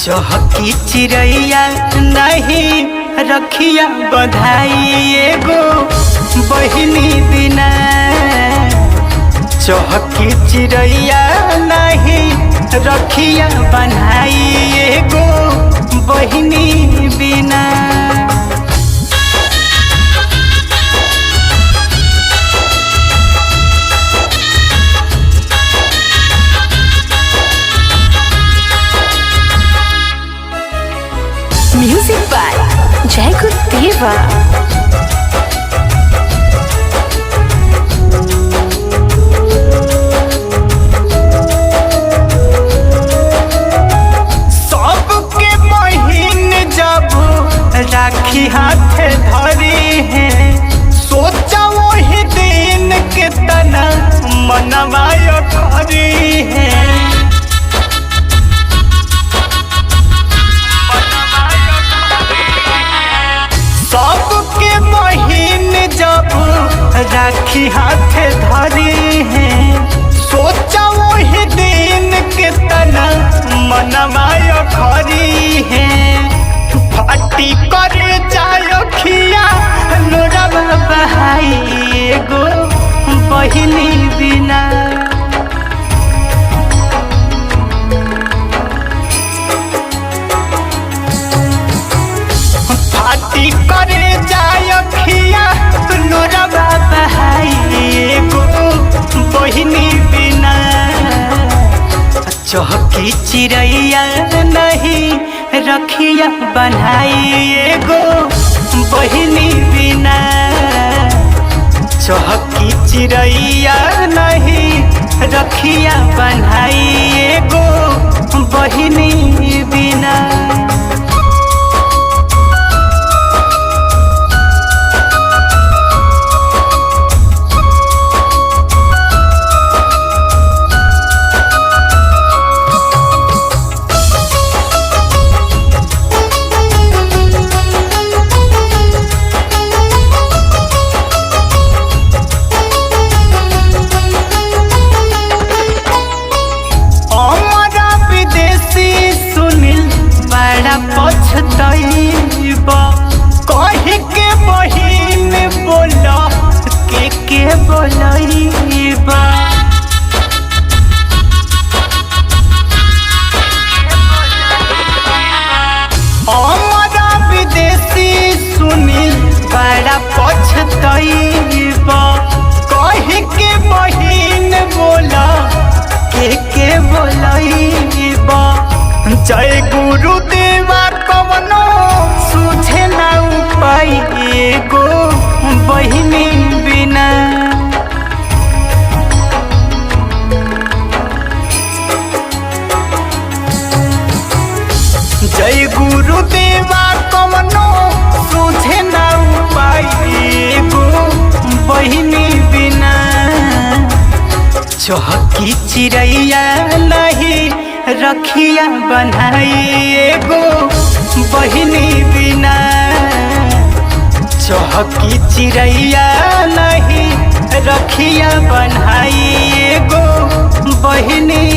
चहकी चिड़ैया नहीं रखिया बधाई एगो बहिनी बिना। चहकी चिड़ैया नहीं रखिया बन्हाई एगो बहिनी बिना। Music by Jai Gurudeva। सबके बहिन जब राखी हाथ धरी है, सोचा वही दिन के तना मनवाय खरी है। सबके बहिन जब राखी हाथ धरी है, सोचा वही दिन के तना मनवाय खरी है। फाटी करे जायो खिया लोरवा बहाई एगो बहिनी बिना। फाटी करे जायो खिया लोरवा बहाई एगो बहिनी बिना। चहकी चिड़ैया नहीं रखिया बन्हाई एगो बहिनी बिना। चहकी चिड़ैया नहीं रखिया बन्हाई एगो बहिनी बिना। पछतैबा कहे के बहिन बोला के बोलैबा। हमारा विदेशी सुनी बड़ा पछतैबा कहे के बहिन बोला के बोलैबा। जय गुरुदेवा कवनो सूझे ना उपाय एगो बहिनी बिना। जय गुरुदेवा कवनो सूझे ना उपाय एगो बहिनी बिना। चहकी चिड़ैया नहीं रखिया बन्हाई एगो बहिनी बिना। चहकी चिड़ैया नहीं रखिया बन्हाई एगो बहिनी